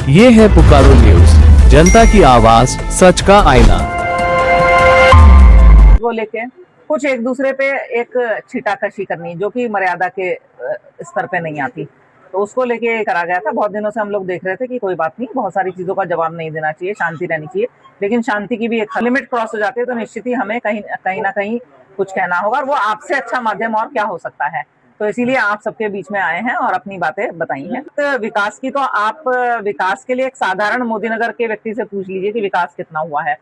ये है पुकारो न्यूज, जनता की आवाज, सच का आईना। वो लेके कुछ एक दूसरे पे एक छीटाकशी करनी जो कि मर्यादा के स्तर पे नहीं आती, तो उसको लेके करा गया था। बहुत दिनों से हम लोग देख रहे थे कि कोई बात नहीं, बहुत सारी चीजों का जवाब नहीं देना चाहिए, शांति रहनी चाहिए, लेकिन शांति की भी एक लिमिट क्रॉस हो जाती है तो निश्चित ही हमें कहीं ना कहीं कुछ कहना होगा, और वो आपसे अच्छा माध्यम और क्या हो सकता है। तो इसीलिए आप सबके बीच में आए हैं और अपनी बातें बताई हैं। तो विकास की तो आप विकास के लिए एक साधारण मोदीनगर के व्यक्ति से पूछ लीजिए कि विकास कितना हुआ है।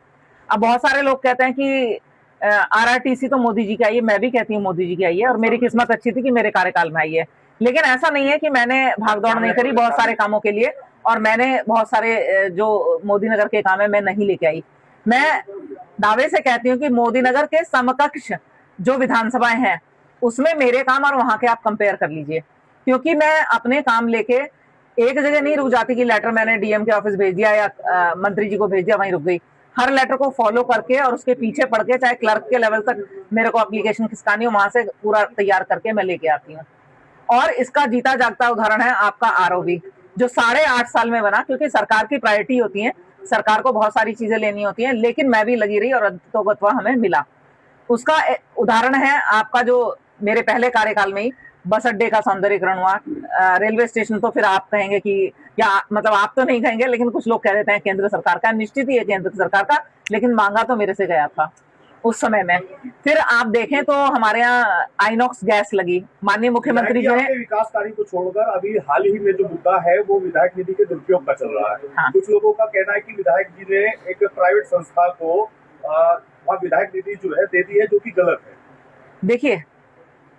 अब बहुत सारे लोग कहते हैं कि आरआरटीसी तो मोदी जी की आई है, मैं भी कहती हूँ मोदी जी की आई है, और मेरी किस्मत अच्छी थी कि मेरे कार्यकाल में आई है। लेकिन ऐसा नहीं है कि मैंने भागदौड़ नहीं करी बहुत सारे कामों के लिए, और मैंने बहुत सारे जो मोदी नगर के काम है मैं नहीं लेके आई। मैं दावे से कहती हूँ कि मोदी नगर के समकक्ष जो विधानसभाएं हैं उसमें मेरे काम और वहां के आप कंपेयर कर लीजिए, क्योंकि मैं अपने काम लेके एक जगह नहीं रुक जाती कि लेटर मैंने डीएम के ऑफिस भेज दिया या मंत्री जी को भेज दिया वहीं रुक गई। हर लेटर को फॉलो करके और उसके पीछे पढ़ के, चाहे क्लर्क के लेवल तक मेरे को एप्लीकेशन खिसकानी हो, वहां से पूरा तैयार करके मैं लेके आती हूँ। और इसका जीता जागता उदाहरण है आपका आरओबी, जो 8.5 साल में बना, क्योंकि सरकार की प्रायोरिटी होती है, सरकार को बहुत सारी चीजें लेनी होती हैं, लेकिन मैं भी लगी रही और अंततोगत्वा हमें मिला। उसका उदाहरण है आपका जो मेरे पहले कार्यकाल में ही बस अड्डे का सौंदर्यीकरण हुआ। रेलवे स्टेशन तो फिर आप कहेंगे कि, या मतलब आप तो नहीं कहेंगे लेकिन कुछ लोग कह देते हैं केंद्र सरकार का, निश्चित ही है केंद्र सरकार का, लेकिन मांगा तो मेरे से गया था उस समय में। फिर आप देखें तो हमारे यहाँ आइनॉक्स गैस लगी, माननीय मुख्यमंत्री जो है। विकास कार्य को छोड़कर अभी हाल ही में जो मुद्दा है वो विधायक निधि के दुरुपयोग का चल रहा है। हाँ। कुछ लोगों का कहना है कि विधायक जी ने एक प्राइवेट संस्था को वहाँ विधायक निधि जो है दे दी है, जो कि गलत है। देखिए,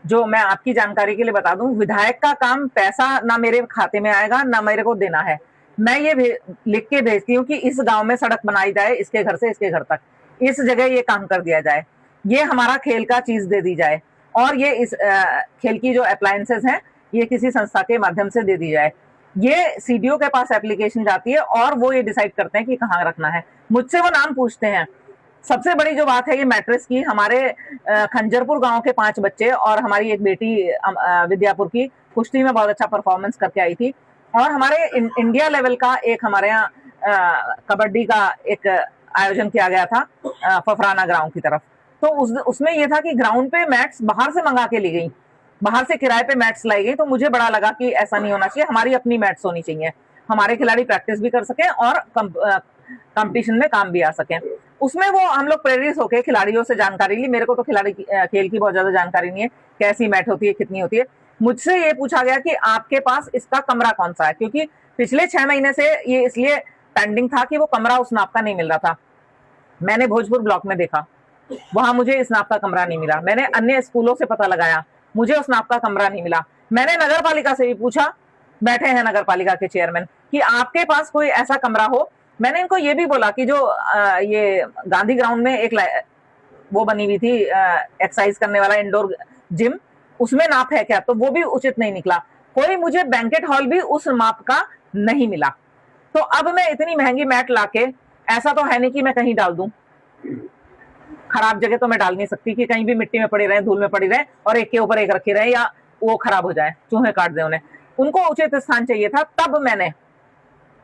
जो मैं आपकी जानकारी के लिए बता दूं, विधायक का काम पैसा ना मेरे खाते में आएगा ना मेरे को देना है। मैं ये लिख के भेजती हूँ कि इस गांव में सड़क बनाई जाए, इसके घर से इसके घर तक, इस जगह ये काम कर दिया जाए, ये हमारा खेल का चीज दे दी जाए, और ये इस खेल की जो अप्लायंसेस हैं ये किसी संस्था के माध्यम से दे दी जाए। ये सीडीओ के पास एप्लीकेशन जाती है और वो ये डिसाइड करते हैं कि कहाँ रखना है। मुझसे वो नाम पूछते हैं। सबसे बड़ी जो बात है ये मैट्रिक्स की, हमारे खंजरपुर गांव के 5 बच्चे और हमारी एक बेटी विद्यापुर की कुश्ती में बहुत अच्छा परफॉर्मेंस करके आई थी, और हमारे इंडिया लेवल का एक हमारे यहाँ कबड्डी का एक आयोजन किया गया था फफराना ग्राउंड की तरफ। तो उसमें ये था कि ग्राउंड पे मैट्स बाहर से मंगा के ली गई, बाहर से किराए पे मैट्स लाई गई। तो मुझे बड़ा लगा कि ऐसा नहीं होना चाहिए, हमारी अपनी मैट्स होनी चाहिए, हमारे खिलाड़ी प्रैक्टिस भी कर सकें और कंपटीशन में काम भी आ सके। उसमें वो हम लोग प्रेरित होकर खिलाड़ियों से जानकारी ली। मेरे को तो खिलाड़ी खेल की बहुत ज्यादा जानकारी नहीं है, कैसी मैट होती है, कितनी होती है। मुझसे ये पूछा गया कि आपके पास इसका कमरा कौन सा है, क्योंकि पिछले 6 महीने से ये इसलिए पेंडिंग था कि वो कमरा उस नाप का नहीं मिल रहा था। मैंने भोजपुर ब्लॉक में देखा, वहां मुझे इस नाप का कमरा नहीं मिला। मैंने अन्य स्कूलों से पता लगाया, मुझे उस नाप का कमरा नहीं मिला। मैंने नगर पालिका से भी पूछा, बैठे हैं नगर पालिका के चेयरमैन, कि आपके पास कोई ऐसा कमरा हो। मैंने इनको ये भी बोला कि जो ये गांधी ग्राउंड में एक वो बनी हुई थी एक्सरसाइज करने वाला इंडोर जिम, उसमें नाप है क्या, तो वो भी उचित नहीं निकला। कोई मुझे बैंकेट हॉल भी उस माप का नहीं मिला। तो अब मैं इतनी महंगी मैट लाके, ऐसा तो है नहीं कि मैं कहीं डाल दूं, खराब जगह तो मैं डाल नहीं सकती कि कहीं भी मिट्टी में पड़ी रहे, धूल में पड़ी रहे और एक के ऊपर एक रखी रहे या वो खराब हो जाए, चूहे काट दे उन्हें। उनको उचित स्थान चाहिए था। तब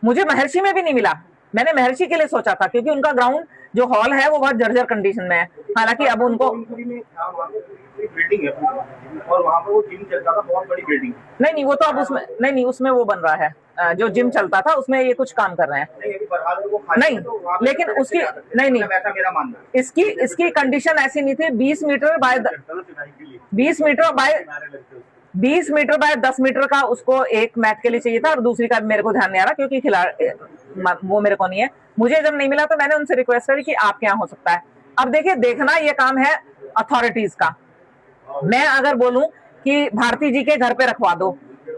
मुझे महर्षि में भी नहीं मिला। मैंने महर्षि के लिए सोचा था क्योंकि उनका ग्राउंड जो हॉल है वो बहुत जर्जर कंडीशन में है। हालांकि अब उनको बिल्डिंग है और वहाँ पर वो जिम चलता था, बहुत बड़ी बिल्डिंग। नहीं, वो तो अब उसमें नहीं, उसमें वो बन रहा है जो जिम चलता था उसमें ये कुछ काम कर रहे हैं। नहीं, लेकिन उसकी नहीं, इसकी कंडीशन ऐसी नहीं थी। 20 मीटर बाय 10 मीटर का उसको एक मैच के लिए चाहिए था, और दूसरी का मेरे को ध्यान नहीं आ रहा क्योंकि खिलाड़ी वो मेरे को नहीं है। मुझे जब नहीं मिला तो मैंने उनसे रिक्वेस्ट करी कि आपके यहाँ हो सकता है। अब देखिए, देखना ये काम है अथॉरिटीज का। मैं अगर बोलूं कि भारती जी के घर पे रखवा दो,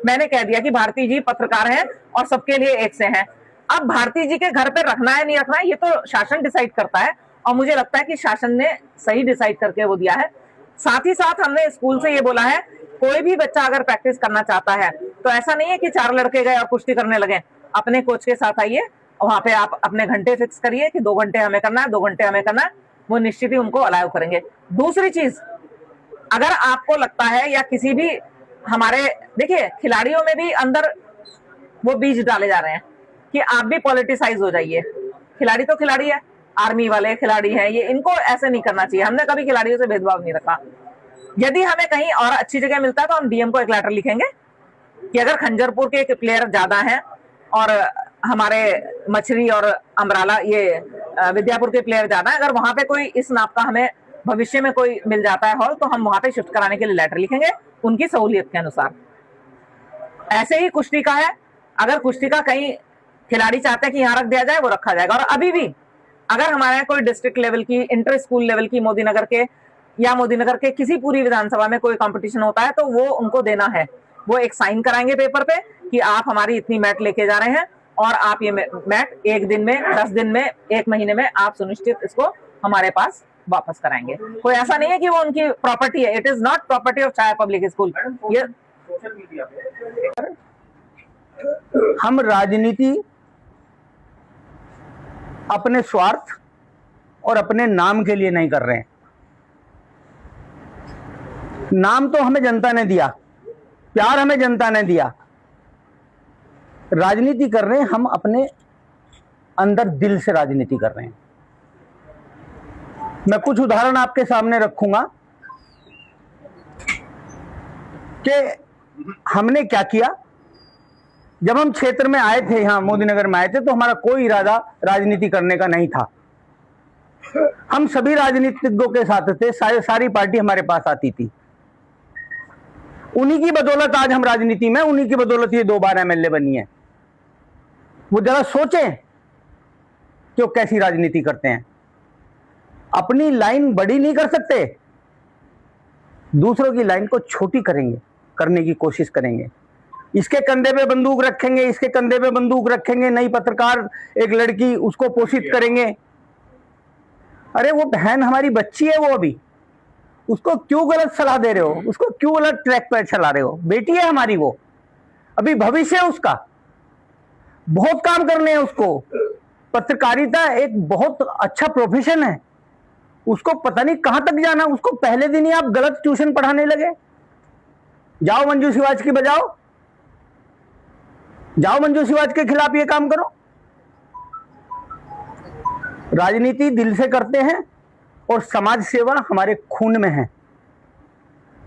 मैंने कह दिया कि भारती जी पत्रकार हैं और सबके लिए एक से हैं। अब भारती जी के घर पे रखना है नहीं रखना है ये तो शासन डिसाइड करता है, और मुझे लगता है कि शासन ने सही डिसाइड करके वो दिया है। साथ ही साथ हमने स्कूल से ये बोला है, कोई भी बच्चा अगर प्रैक्टिस करना चाहता है तो ऐसा नहीं है कि 4 लड़के गए और कुश्ती करने लगे। अपने कोच के साथ आइए, वहां पे आप अपने घंटे फिक्स करिए कि 2 घंटे हमें करना है, 2 घंटे हमें करना है, वो निश्चित ही उनको अलाउ करेंगे। दूसरी चीज, अगर आपको लगता है या किसी भी हमारे, देखिए खिलाड़ियों में भी अंदर वो बीज डाले जा रहे हैं कि आप भी पॉलिटिसाइज हो जाइए। खिलाड़ी तो खिलाड़ी है, आर्मी वाले खिलाड़ी हैं, ये इनको ऐसे नहीं करना चाहिए। हमने कभी खिलाड़ियों से भेदभाव नहीं रखा। यदि हमें कहीं और अच्छी जगह मिलता है तो हम डीएम को एक लेटर लिखेंगे कि अगर खंजरपुर के प्लेयर ज्यादा हैं और हमारे मछली और अमराला ये विद्यापुर के प्लेयर ज्यादा है, अगर वहां पे कोई इस नाप का हमें भविष्य में कोई मिल जाता है हॉल, तो हम वहां पे शिफ्ट कराने के लिए लेटर लिखेंगे उनकी सहूलियत के अनुसार। ऐसे ही कुश्ती का है, अगर कुश्ती का कहीं खिलाड़ी चाहते हैं कि यहाँ रख दिया जाए, वो रखा जाएगा। और अभी भी अगर हमारे यहाँ कोई डिस्ट्रिक्ट लेवल की, इंटर स्कूल लेवल की मोदीनगर के या मोदीनगर के किसी पूरी विधानसभा में कोई कंपटीशन होता है, तो वो उनको देना है। वो एक साइन कराएंगे पेपर पे कि आप हमारी इतनी मैट लेके जा रहे हैं और आप ये मैट 1 दिन में, 10 दिन में, 1 महीने में आप सुनिश्चित इसको हमारे पास वापस कराएंगे। कोई ऐसा नहीं है कि वो उनकी प्रॉपर्टी है। It is not property of चाय पब्लिक स्कूल। ये सोशल मीडिया पे हम राजनीति अपने स्वार्थ और अपने नाम के लिए नहीं कर रहे हैं। नाम तो हमें जनता ने दिया, प्यार हमें जनता ने दिया। राजनीति कर रहे हैं हम अपने अंदर दिल से राजनीति कर रहे हैं। मैं कुछ उदाहरण आपके सामने रखूंगा कि हमने क्या किया। जब हम क्षेत्र में आए थे, यहां मोदीनगर में आए थे, तो हमारा कोई इरादा राजनीति करने का नहीं था। हम सभी राजनीतिज्ञों के साथ थे, सारी पार्टी हमारे पास आती थी। उन्हीं की बदौलत आज हम राजनीति में, उन्हीं की बदौलत ये 2 बार एमएलए बनी है। वो जरा सोचें कि वो कैसी राजनीति करते हैं। अपनी लाइन बड़ी नहीं कर सकते, दूसरों की लाइन को छोटी करेंगे, करने की कोशिश करेंगे। इसके कंधे पे बंदूक रखेंगे, इसके कंधे पे बंदूक रखेंगे। नई पत्रकार एक लड़की, उसको पोषित करेंगे। अरे वो बहन हमारी बच्ची है, वो अभी उसको क्यों गलत सलाह दे रहे हो? उसको क्यों गलत ट्रैक पर चला रहे हो? बेटी है हमारी, वो अभी भविष्य है उसका, बहुत काम करने हैं उसको। पत्रकारिता एक बहुत अच्छा प्रोफेशन है, उसको पता नहीं कहां तक जाना। उसको पहले दिन ही आप गलत ट्यूशन पढ़ाने लगे। जाओ मंजू शिवाज की बजाओ, जाओ मंजू शिवाज के खिलाफ ये काम करो। राजनीति दिल से करते हैं और समाज सेवा हमारे खून में है।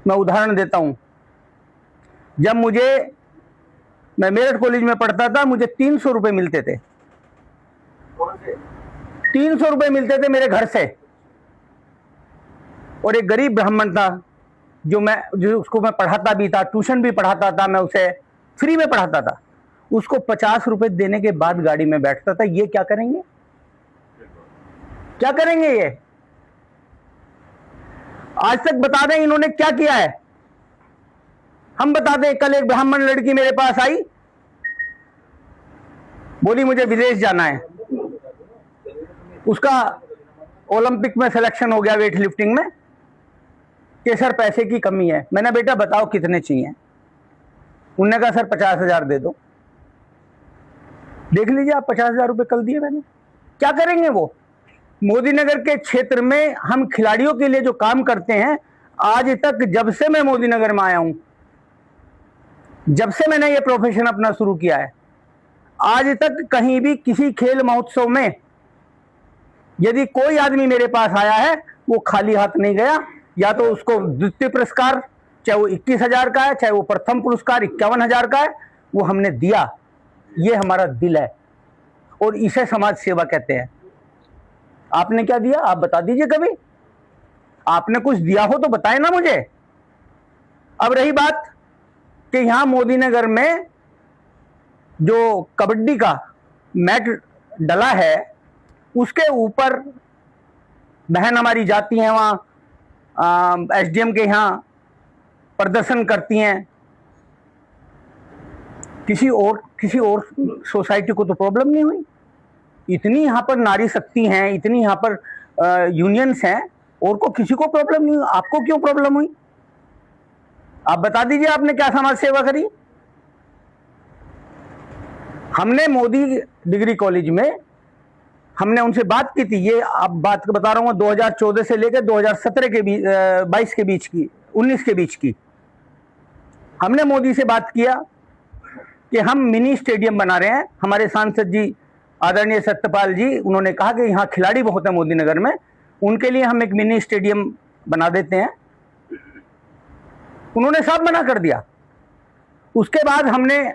मैं उदाहरण देता हूं। जब मैं मेरठ कॉलेज में पढ़ता था, मुझे 300 रुपए मिलते थे। 300 रुपए मिलते थे मेरे घर से। और एक गरीब ब्राह्मण था जो उसको मैं पढ़ाता भी था, ट्यूशन भी पढ़ाता था, मैं उसे फ्री में पढ़ाता था। उसको 50 रुपए देने के बाद गाड़ी में बैठता था। ये क्या करेंगे? क्या करेंगे ये? आज तक बता दें इन्होंने क्या किया है। हम बता दें, कल एक ब्राह्मण लड़की मेरे पास आई, बोली मुझे विदेश जाना है। उसका ओलंपिक में सिलेक्शन हो गया, वेट लिफ्टिंग में, कि सर पैसे की कमी है। मैंने बेटा बताओ कितने चाहिए? उन्होंने कहा सर 50,000 दे दो। देख लीजिए आप, 50,000 रुपए कल दिए मैंने। क्या करेंगे वो? मोदीनगर के क्षेत्र में हम खिलाड़ियों के लिए जो काम करते हैं, आज तक जब से मैं मोदीनगर में आया हूं, जब से मैंने ये प्रोफेशन अपना शुरू किया है, आज तक कहीं भी किसी खेल महोत्सव में यदि कोई आदमी मेरे पास आया है, वो खाली हाथ नहीं गया। या तो उसको द्वितीय पुरस्कार, चाहे वो 21,000 का है, चाहे वो प्रथम पुरस्कार 51,000 का है, वो हमने दिया। ये हमारा दिल है और इसे समाज सेवा कहते हैं। आपने क्या दिया? आप बता दीजिए कभी। आपने कुछ दिया हो तो बताएं ना मुझे। अब रही बात कि यहां मोदीनगर में जो कबड्डी का मैट डला है, उसके ऊपर बहन हमारी जाती हैं, वहां एसडीएम के यहां प्रदर्शन करती हैं। किसी और सोसाइटी को तो प्रॉब्लम नहीं हुई। इतनी यहाँ पर नारी शक्ति हैं, इतनी यहाँ पर यूनियंस हैं, और को किसी को प्रॉब्लम नहीं हुई। आपको क्यों प्रॉब्लम हुई? आप बता दीजिए आपने क्या समाज सेवा करी। हमने मोदी डिग्री कॉलेज में हमने उनसे बात की थी। ये आप बात बता रहा हूँ 2014 से लेकर 2017 के बीच, 22 के बीच की, 19 के बीच की। हमने मोदी से बात किया कि हम मिनी स्टेडियम बना रहे हैं। हमारे सांसद जी आदरणीय सत्यपाल जी, उन्होंने कहा कि यहाँ खिलाड़ी बहुत है मोदी नगर में, उनके लिए हम एक मिनी स्टेडियम बना देते हैं। उन्होंने साफ मना कर दिया। उसके बाद हमने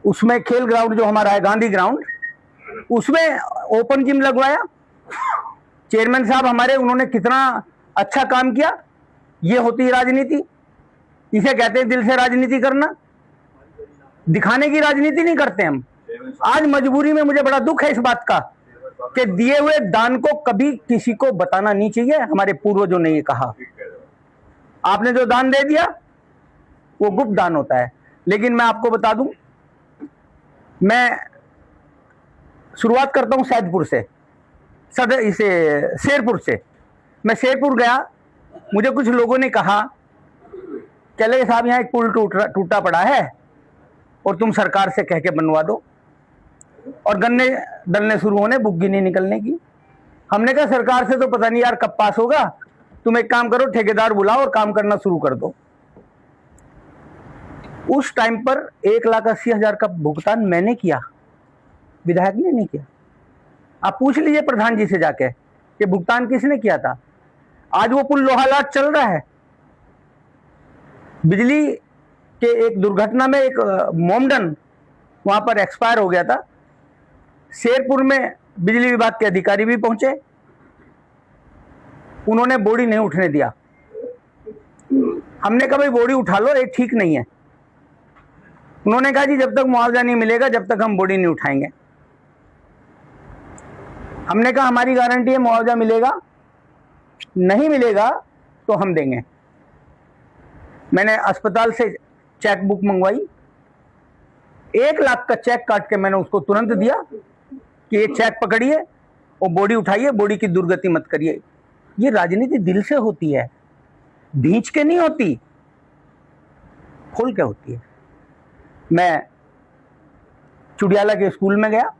उसमें खेल ग्राउंड जो हमारा है गांधी ग्राउंड, उसमें ओपन जिम लगवाया। चेयरमैन साहब हमारे, उन्होंने कितना अच्छा काम किया। ये होती है राजनीति, इसे कहते हैं दिल से राजनीति करना। दिखाने की राजनीति नहीं करते हम। आज मजबूरी में मुझे बड़ा दुख है इस बात का कि दिए हुए दान को कभी किसी को बताना नहीं चाहिए। हमारे पूर्वजों ने ये कहा, आपने जो दान दे दिया वो गुप्त दान होता है। लेकिन मैं आपको बता दूं, मैं शुरुआत करता हूं सैदपुर से, शेरपुर से। मैं शेरपुर गया, मुझे कुछ लोगों ने कहा, चले साहब यहाँ एक पुल टूटा पड़ा है और तुम सरकार से कह के बनवा दो। और गन्ने डलने शुरू होने, बुग्गी नहीं निकलने की। हमने कहा सरकार से तो पता नहीं यार कब पास होगा, तुम एक काम करो, ठेकेदार बुलाओ और काम करना शुरू कर दो। उस टाइम पर 1,80,000 का भुगतान मैंने किया, विधायक ने नहीं किया। आप पूछ लीजिए प्रधान जी से जाके कि भुगतान किसने किया था। आज वो पुल लोहालाट चल रहा है। बिजली के एक दुर्घटना में एक मोमडन वहां पर एक्सपायर हो गया था। शेरपुर में बिजली विभाग के अधिकारी भी पहुंचे, उन्होंने बोरी नहीं उठने दिया। हमने कहा भाई बोरी उठा लो, ये ठीक नहीं है। उन्होंने कहा जी जब तक मुआवजा नहीं मिलेगा जब तक हम बोरी नहीं उठाएंगे। हमने कहा हमारी गारंटी है मुआवजा मिलेगा, नहीं मिलेगा तो हम देंगे। मैंने अस्पताल से चेक बुक मंगवाई, 1 लाख का चेक काट के मैंने उसको तुरंत दिया कि ये चेक पकड़िए और बॉडी उठाइए, बॉडी की दुर्गति मत करिए। ये राजनीति दिल से होती है, भींच के नहीं होती, खोल के होती है। मैं चुडियाला के स्कूल में गया,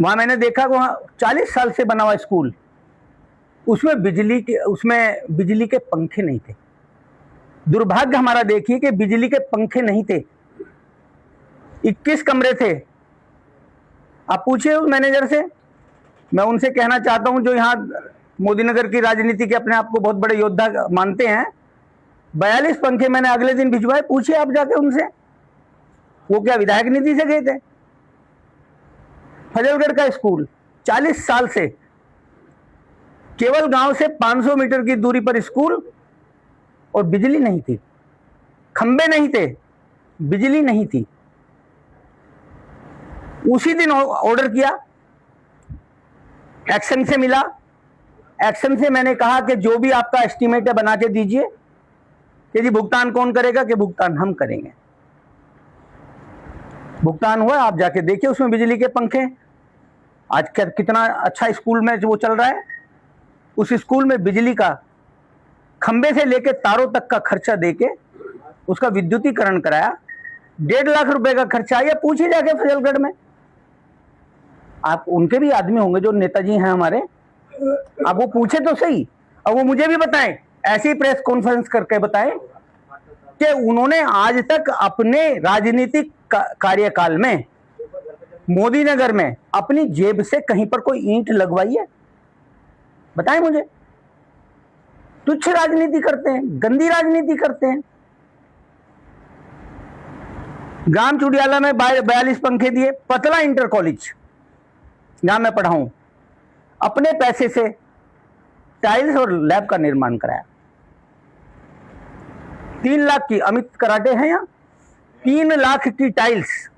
वहां मैंने देखा वहां 40 साल से बना हुआ स्कूल, उसमें बिजली के पंखे नहीं थे। दुर्भाग्य हमारा देखिए कि बिजली के पंखे नहीं थे। 21 कमरे थे। आप पूछिए उस मैनेजर से। मैं उनसे कहना चाहता हूं जो यहाँ मोदी नगर की राजनीति के अपने आप को बहुत बड़े योद्धा मानते हैं, 42 पंखे मैंने अगले दिन भिजवाए। पूछिए आप जाके उनसे, वो क्या विधायक निधि से गए थे। फजलगढ़ का स्कूल 40 साल से, केवल गांव से 500 मीटर की दूरी पर स्कूल, और बिजली नहीं थी, खंबे नहीं थे, बिजली नहीं थी। उसी दिन ऑर्डर किया, एक्शन से मिला। एक्शन से मैंने कहा कि जो भी आपका एस्टीमेट है बना के दीजिए कि जी भुगतान कौन करेगा, कि भुगतान हम करेंगे। भुगतान हुआ, आप जाके देखिए उसमें बिजली के पंखे। आज कितना अच्छा स्कूल में वो चल रहा है। उस स्कूल में बिजली का खंबे से लेके तारों तक का खर्चा देके उसका विद्युतीकरण कराया। 1.5 लाख रुपए का खर्चा आया। पूछिए जाके फजलगढ़ में, आप उनके भी आदमी होंगे जो नेताजी हैं हमारे, आप वो पूछे तो सही, और वो मुझे भी बताएं, ऐसी प्रेस कॉन्फ्रेंस करके बताएं कि उन्होंने आज तक अपने राजनीतिक कार्यकाल में मोदी नगर में अपनी जेब से कहीं पर कोई ईंट लगवाई है। बताएं मुझे। तुच्छ राजनीति करते हैं, गंदी राजनीति करते हैं। ग्राम चुडियाला में 42 पंखे दिए। पतला इंटर कॉलेज जहां मैं पढ़ा हूं, अपने पैसे से टाइल्स और लैब का निर्माण कराया। 3 लाख की, अमित कराटे हैं यहाँ, 3 लाख की टाइल्स।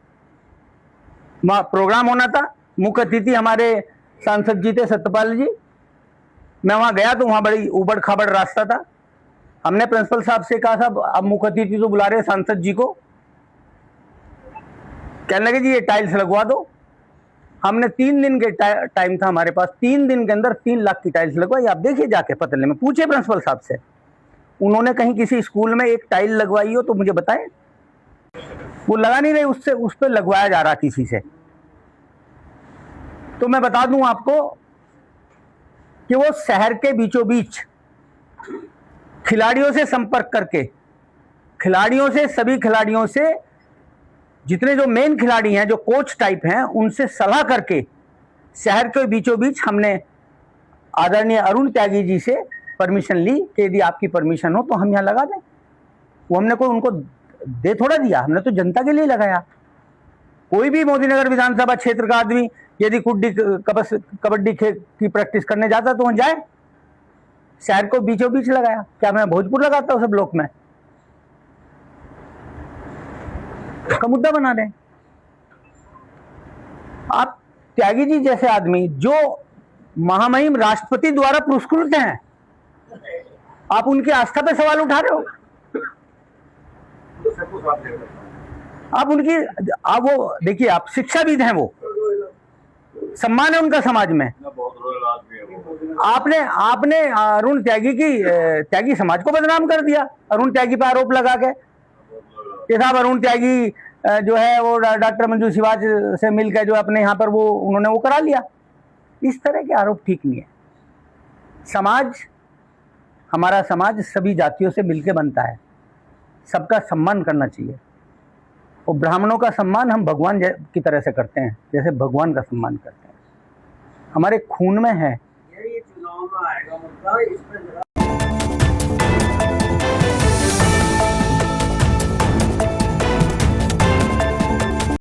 वहां प्रोग्राम होना था, मुख्य अतिथि हमारे सांसद जी थे सत्यपाल जी। मैं वहां गया तो वहां बड़ी उबड़ खाबड़ रास्ता था। हमने प्रिंसिपल साहब से कहा, साहब अब मुख्य अतिथि तो बुला रहे सांसद जी को, कहने लगे जी ये टाइल्स लगवा दो। हमने 3 दिन के टाइम था हमारे पास, 3 दिन के अंदर 3 लाख की टाइल्स लगवाई। आप देखिए जाके पतले में, पूछिए प्रिंसिपल साहब से, उन्होंने कहीं किसी स्कूल में एक टाइल लगवाई हो तो मुझे बताएं। वो लगा नहीं रहे, उससे उस पर लगवाया जा रहा किसी से। तो मैं बता दूं आपको कि वो शहर के बीचों बीच खिलाड़ियों से संपर्क करके खिलाड़ियों से, सभी खिलाड़ियों से, जितने जो मेन खिलाड़ी हैं, जो कोच टाइप हैं, उनसे सलाह करके शहर के बीचों बीच हमने आदरणीय अरुण त्यागी जी से परमिशन ली कि यदि आपकी परमिशन हो तो हम यहाँ लगा दें। वो हमने कोई उनको दे थोड़ा दिया, हमने तो जनता के लिए लगाया। कोई भी मोदीनगर विधानसभा क्षेत्र का आदमी यदि कबड्डी की प्रैक्टिस करने जाता तो वहाँ जाए। शहर को बीचों बीच लगाया। क्या मैं भोजपुर लगाता हूँ सब ब्लॉक में? का मुद्दा बना रहे। आप त्यागी जी जैसे आदमी जो महामहिम राष्ट्रपति द्वारा पुरस्कृत हैं, आप उनकी आस्था पे सवाल उठा रहे हो। आप उनकी, आप वो देखिए, आप शिक्षाविद हैं, वो सम्मान है उनका समाज में। आपने अरुण त्यागी समाज को बदनाम कर दिया अरुण त्यागी पर आरोप लगा के कि साहब अरुण त्यागी जो है वो डॉक्टर मंजू शिवाज से मिलकर जो अपने यहाँ पर वो उन्होंने वो करा लिया। इस तरह के आरोप ठीक नहीं है। समाज, हमारा समाज सभी जातियों से मिलकर बनता है, सबका सम्मान करना चाहिए। और ब्राह्मणों का सम्मान हम भगवान की तरह से करते हैं, जैसे भगवान का सम्मान करते हैं, हमारे खून में है। ये चुनाव में आएगा मुद्दा, इस पर